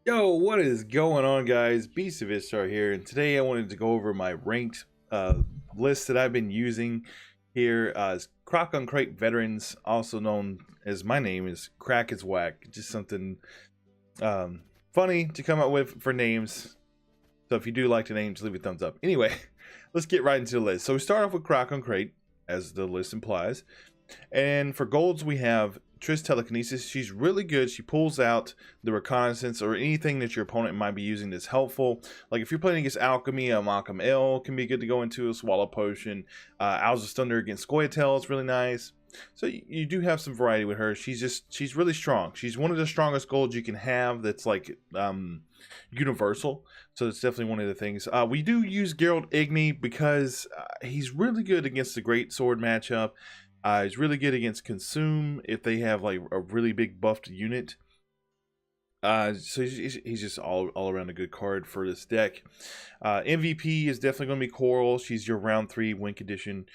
Yo, what is going on, guys? Beast of Ishtar here, and today I wanted to go over my ranked list that I've been using here. Croc on Crate Veterans, also known as my name is Crack is Whack. Just something funny to come up with for names. So if you do like the name, just leave a thumbs up. Anyway, let's get right into the list. So we start off with Croc on Crate, as the list implies. And for golds, we have Triss Telekinesis. She's really good. She pulls out the reconnaissance or anything that your opponent might be using that's helpful. Like if you're playing against Alchemy, a Malcolm L can be good to go into a Swallow Potion. Owls of Thunder against Scoia'tael is really nice. So you do have some variety with her. She's really strong. She's one of the strongest golds you can have that's like universal. So it's definitely one of the things. We do use Geralt Igni because he's really good against the Great Sword matchup. He's really good against Consume if they have like a really big buffed unit. So he's just all around a good card for this deck. MVP is definitely going to be Coral. She's your round 3 win condition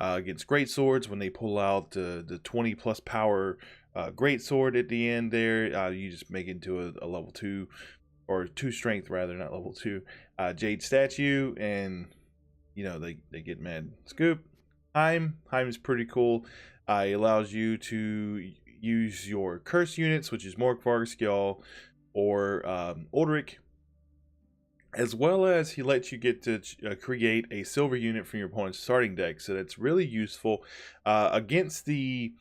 against Great Swords. When they pull out the 20 plus power Great Sword at the end there, you just make it into a level 2 or 2 strength rather, not level 2 Jade Statue, and you know they get mad. Scoop. Heim is pretty cool. It allows you to use your curse units, which is Morkvarg, Skjall, or Uldric, as well as he lets you get to create a silver unit from your opponent's starting deck. So that's really useful against the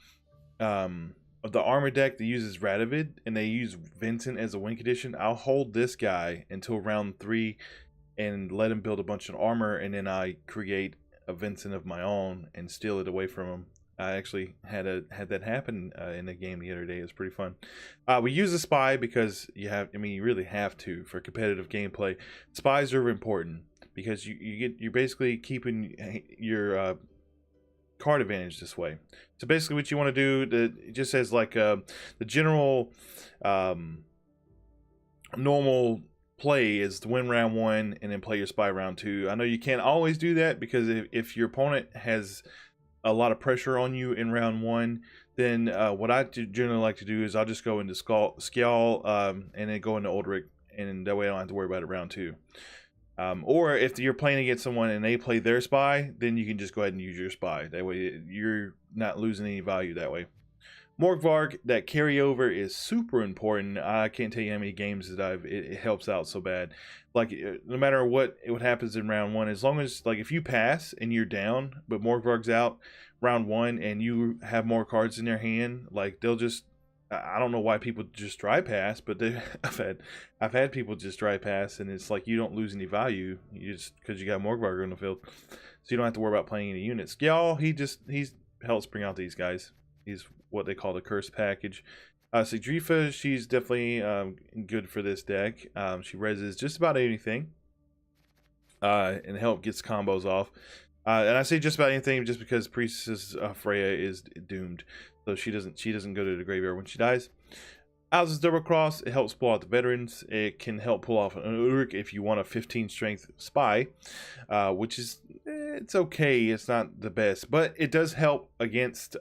armor deck that uses Radovid and they use Vincent as a win condition. I'll hold this guy until round 3 and let him build a bunch of armor, and then I create a Vincent of my own and steal it away from him. I actually had that happen in a game the other day. It was pretty fun. We use a spy because you really have to for competitive gameplay. Spies are important because you're basically keeping your card advantage this way. So basically what you want to do, it just says like the general normal play is to win round 1 and then play your spy round 2. I know you can't always do that because if your opponent has a lot of pressure on you in round 1, then what I generally like to do is I'll just go into Skjall and then go into Uldric, and that way I don't have to worry about it round 2. Or if you're playing against someone and they play their spy, then you can just go ahead and use your spy. That way you're not losing any value that way. Morkvarg, that carryover is super important. I can't tell you how many games that it helps out so bad. Like no matter what happens in round 1, as long as like if you pass and you're down, but Morkvarg's out round 1 and you have more cards in their hand, like they'll just, I don't know why people just dry pass, but I've had people just dry pass, and it's like you don't lose any value, you just because you got Morkvarg on the field, so you don't have to worry about playing any units. Skjall, he's helps bring out these guys. He's what they call the curse package. Sigdrifa, she's definitely good for this deck. She reses just about anything and help gets combos off. And I say just about anything just because Priestess Freya is doomed, so she doesn't go to the graveyard when she dies. Owls' Double Cross, it helps pull out the veterans. It can help pull off an Uldric if you want a 15 strength spy, which is it's okay. It's not the best, but it does help against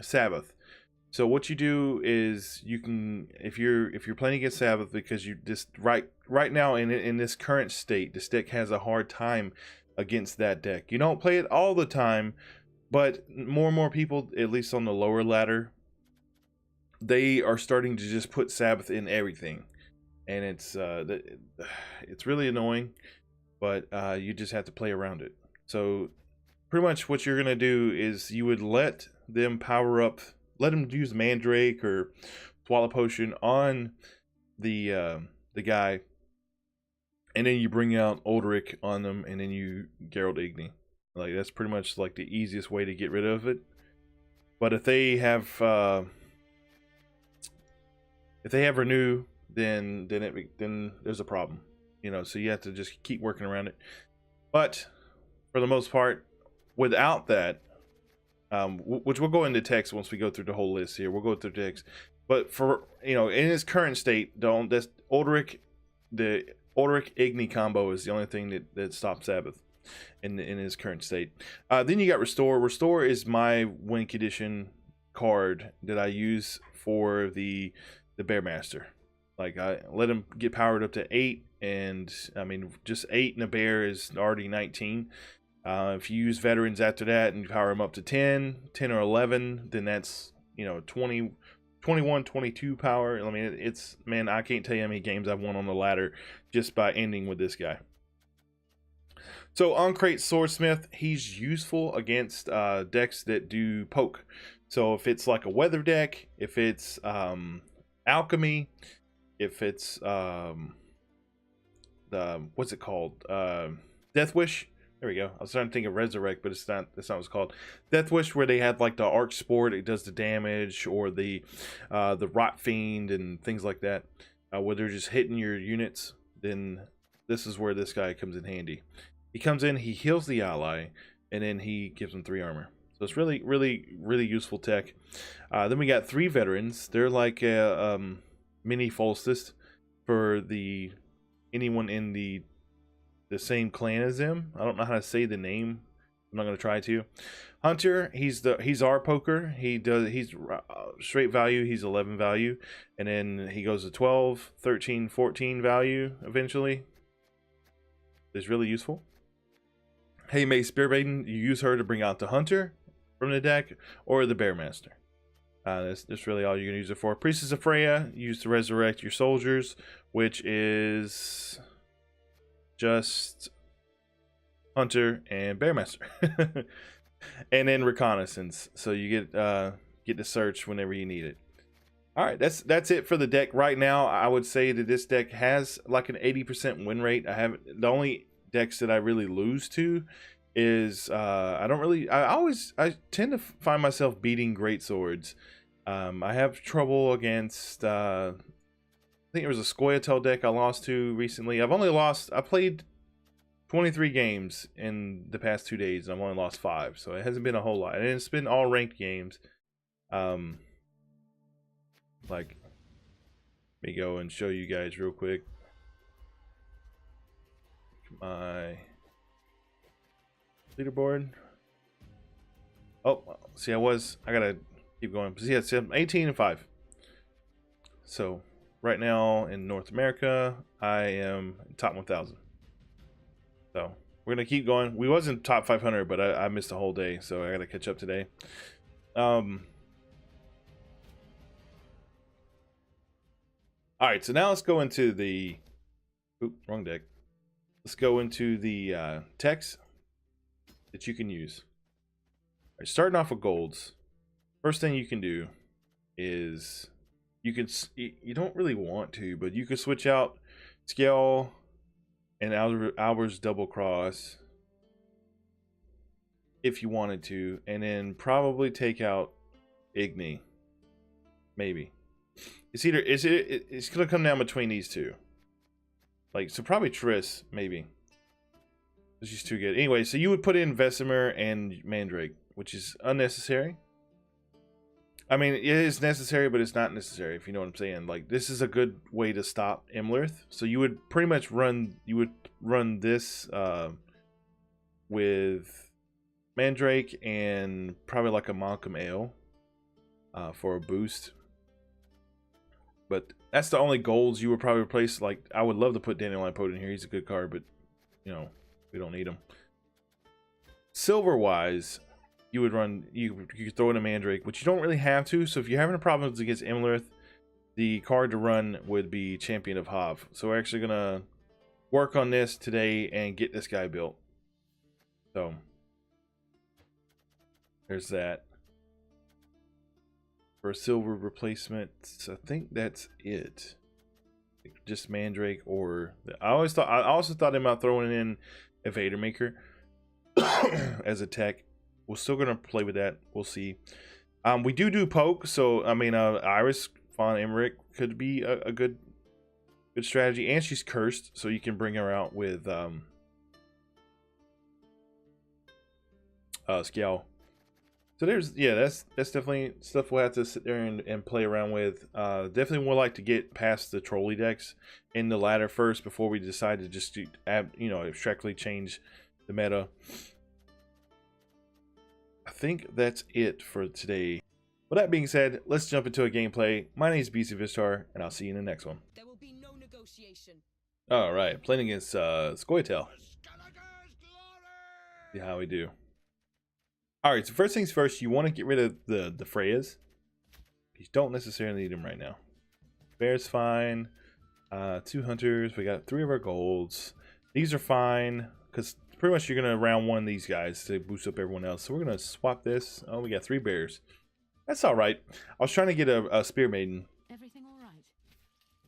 Sabbath. So what you do is you can, if you're playing against Sabbath, because you just right now in this current state, this deck has a hard time against that deck. You don't play it all the time, but more and more people, at least on the lower ladder, they are starting to just put Sabbath in everything, and it's really annoying, but you just have to play around it. So pretty much what you're gonna do is you would let them power up, let them use Mandrake or Swallow Potion on the guy, and then you bring out Uldric on them, and then you Geralt Igni. Like that's pretty much like the easiest way to get rid of it. But if they have Renew, then there's a problem, you know. So you have to just keep working around it. But for the most part, without that, which we'll go into text once we go through the whole list here. We'll go through text, but for in its current state, that's Uldric. The Uldric Igni combo is the only thing that stops Sabbath in his current state. Then you got Restore. Restore is my win condition card that I use for the Bearmaster. Like I let him get powered up to 8, and I mean just 8 in a bear is already 19. If you use veterans after that and you power them up to 10 or 11, then that's, you know, 20, 21, 22 power. I mean, it's, man, I can't tell you how many games I've won on the ladder just by ending with this guy. So on Craite Swordsmith, he's useful against decks that do poke. So if it's like a weather deck, if it's alchemy, if it's the, what's it called, Death Wish. There we go. I was trying to think of Resurrect, but it's not. That's not what it's called. Death Wish, where they had like the Arc Sport, it does the damage, or the Rot Fiend and things like that, where they're just hitting your units. Then this is where this guy comes in handy. He comes in, he heals the ally, and then he gives them 3 armor. So it's really, really, really useful tech. Then we got 3 veterans. They're like a mini Solstice for anyone in the same clan as them. I don't know how to say the name. I'm not going to try to. Hunter, he's our poker. He's straight value, he's 11 value, and then he goes to 12, 13, 14 value eventually. It's really useful. Hey May Spearmaiden, you use her to bring out the Hunter from the deck or the Bearmaster. That's really all you're going to use it for. Priestess of Freya, use to resurrect your soldiers, which is just Hunter and Bearmaster. And then Reconnaissance, so you get to search whenever you need it. All right, that's it for the deck right now. I would say that this deck has like an 80% win rate. The only decks that I really lose to is I tend to find myself beating great swords. I have trouble against I think it was a Scoia'tael deck I lost to recently. I played 23 games in the past 2 days, and I've only lost 5, so it hasn't been a whole lot, and it's been all ranked games. Like, let me go and show you guys real quick my leaderboard. Oh, see, I gotta keep going. See, it's 18 and 5. So right now in North America, I am top 1,000. So we're gonna keep going. We wasn't top 500, but I missed a whole day, so I gotta catch up today. All right, so now let's go into the wrong deck. Let's go into the techs that you can use. All right, starting off with golds. First thing you can do is you don't really want to, but you can switch out Scale and Alber's Double Cross if you wanted to, and then probably take out Igni. Maybe. It's gonna come down between these two. Like, so probably Triss, maybe. She's too good. Anyway, so you would put in Vesemir and Mandrake, which is unnecessary. I mean, it is necessary, but it's not necessary, if you know what I'm saying. Like, this is a good way to stop Imlerth. So you would pretty much run this with Mandrake and probably like a Malcolm Ale for a boost. But that's the only golds you would probably replace. Like, I would love to put Dandelion Poet in here. He's a good card, but, you know, we don't need him. Silver-wise, you would run, you could throw in a Mandrake, which you don't really have to. So if you're having problems against Imlerth, the card to run would be Champion of Hav. So we're actually going to work on this today and get this guy built. So there's that. For silver replacements, I think that's it. Just Mandrake, or I also thought about throwing in Evader Maker as a tech. We're still gonna play with that. We'll see. We do poke, so I mean, Iris von Emmerich could be a good strategy, and she's cursed, so you can bring her out with Scowl. So that's definitely stuff we'll have to sit there and play around with. Definitely would like to get past the trolley decks in the ladder first before we decide to just abstractly change the meta. I think that's it for today. With that being said, let's jump into a gameplay. My name is BC Vistar, and I'll see you in the next one. There will be no negotiation. Alright, playing against Craite. See how we do. Alright, so first things first, you want to get rid of the Freyas. You don't necessarily need them right now. Bear's fine. 2 hunters. We got 3 of our golds. These are fine, because pretty much you're going to round one of these guys to boost up everyone else. So we're going to swap this. Oh, we got 3 bears. That's alright. I was trying to get a spear maiden. Everything all right?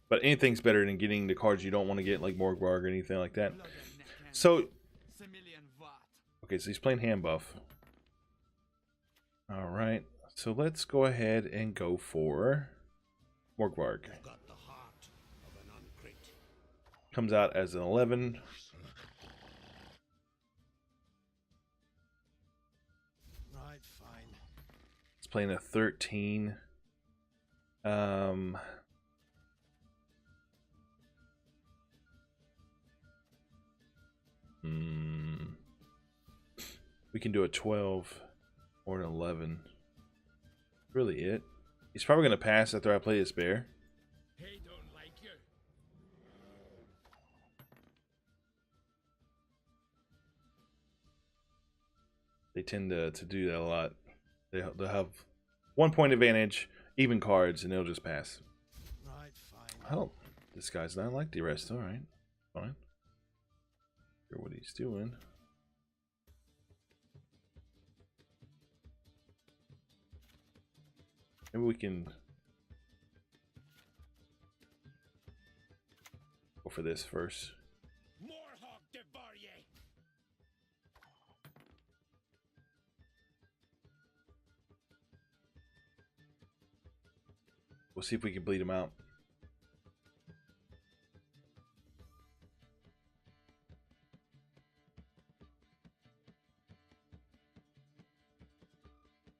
But anything's better than getting the cards you don't want to get, like Morgvarg or anything like that. So, okay, so he's playing hand buff. Alright, so let's go ahead and go for Morgvarg. Comes out as an 11. Right, fine. It's playing a 13. We can do a 12 or an 11. Really it. He's probably going to pass after I play this bear. Hey, don't like you. They tend to do that a lot. They'll have 1 point advantage, even cards, and they'll just pass. Right, fine. Oh, this guy's not like the rest. All right, fine. Hear what he's doing. Maybe we can go for this first. We'll see if we can bleed him out.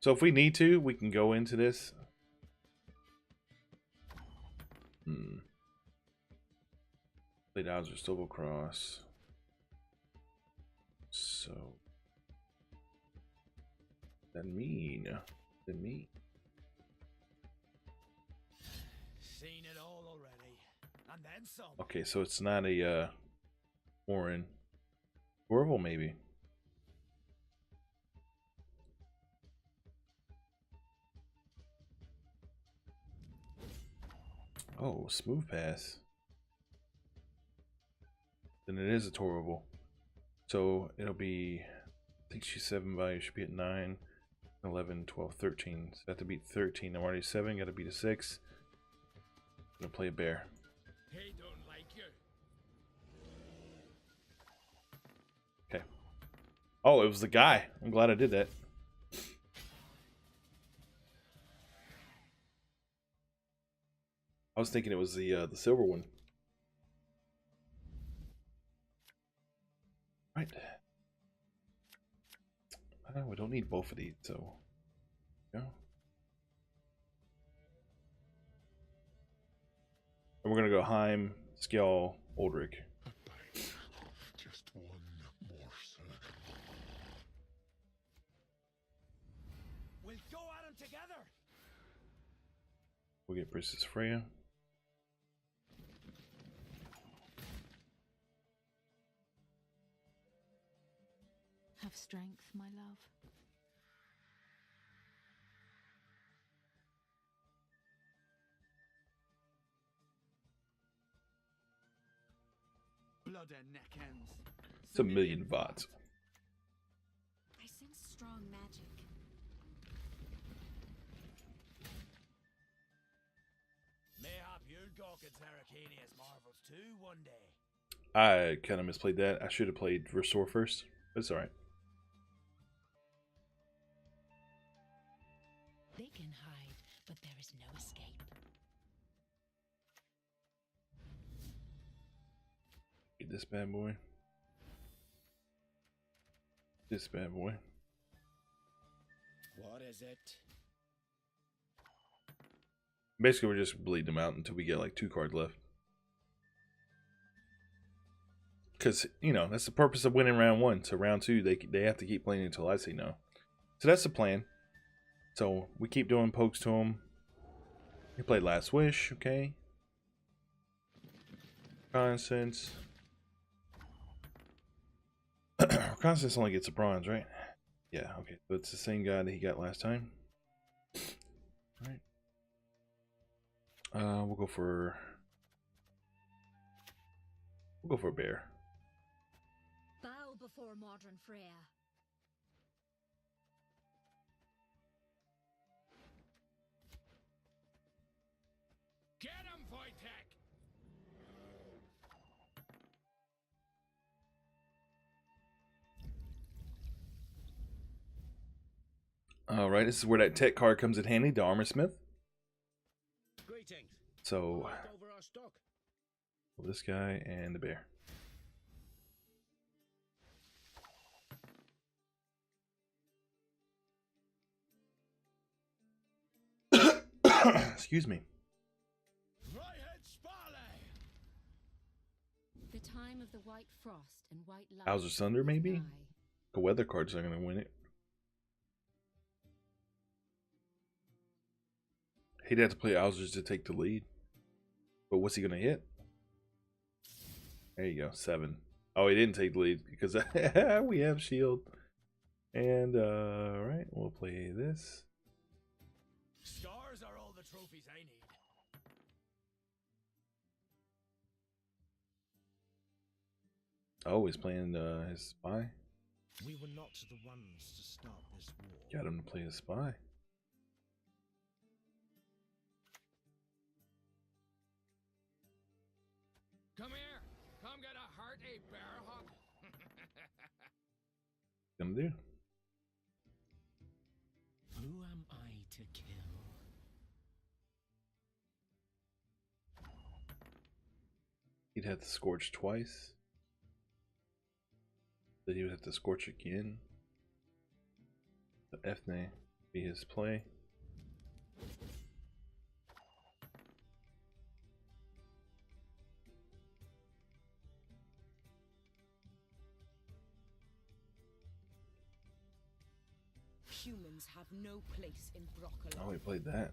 So if we need to, we can go into this. Blade odds are still across. So that mean. Seen it all already, and then some. Okay, so it's not a Orin. Orville maybe. Oh, smooth pass. Then it is a Torrible. So it'll be, I think she's 7 value, should be at 9, 11, 12, 13. So I have to beat 13. I'm already 7, gotta beat a 6. I'm gonna play a bear. Hey, don't like you. Okay. Oh, it was the guy. I'm glad I did that. I was thinking it was the silver one. Right. We don't need both of these, so yeah. And we're gonna go Heim, Skjall, Uldric. Just one morsel. We'll go at 'em together. We'll get Princess Freya. Have strength, my love. Blood and neck ends. It's a million vods. I sense strong magic. Mayhap you'll gawk at Arcania's marvels too one day. I kind of misplayed that. I should have played Restore first, but it's alright. They can hide, but there is no escape. Get this bad boy. This bad boy. What is it? Basically, we're just bleeding them out until we get like 2 cards left. Because, you know, that's the purpose of winning round 1. So round 2, they have to keep playing until I say no. So that's the plan. So we keep doing pokes to him. He played Last Wish, okay. Reconnaissance. Reconnaissance only gets a bronze, right? Yeah, okay. So it's the same guy that he got last time. Alright. We'll go for a bear. Bow before modern Freya. Get him, Wojtek! Alright, this is where that tech card comes in handy, the Armor Smith. Greetings. So Back over our stock. this guy and the bear. Excuse me. Right-head Sparley! The time of the white frost and white light. Bowser's Thunder, maybe? nigh. The weather card's not gonna win it. He'd have to play Bowser's to take the lead. But what's he gonna hit? There you go, 7. Oh, he didn't take the lead because we have shield. And right, we'll play this. Stars are all the trophies I need. Oh, he's playing his spy. We were not the ones to start this war. Got him to play his spy. Come here. Come get a hearty bear hug. Gonna do. Who am I to kill? He'd have to scorch twice. Then he would have to scorch again. The Ethne be his play. Humans have no place in broccoli. Oh, he played that.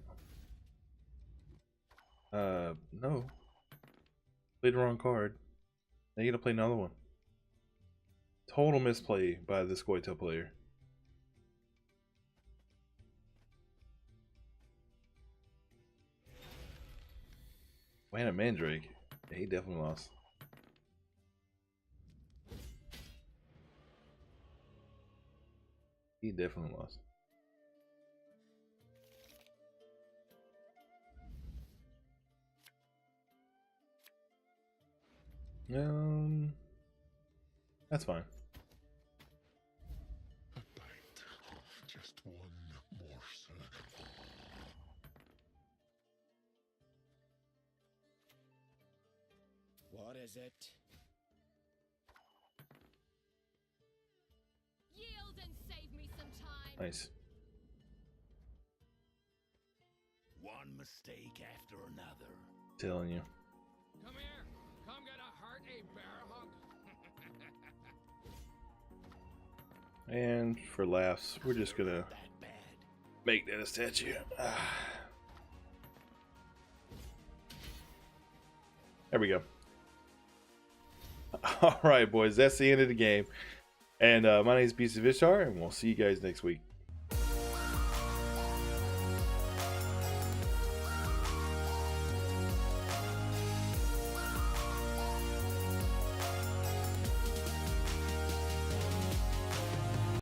No. Played the wrong card. Now you gotta play another one. Total misplay by this Goito player. Man, a Mandrake. Yeah, he definitely lost. He definitely lost. That's fine. A bite. Just one morsel. What is it? Yield and save me some time. Nice. One mistake after another. Telling you. Come here. Come get a hearty bear hug. And for laughs, we're just gonna That bad. make that a statue. There we go. Alright, boys, that's the end of the game. And my name is Beast of Ishtar, and we'll see you guys next week.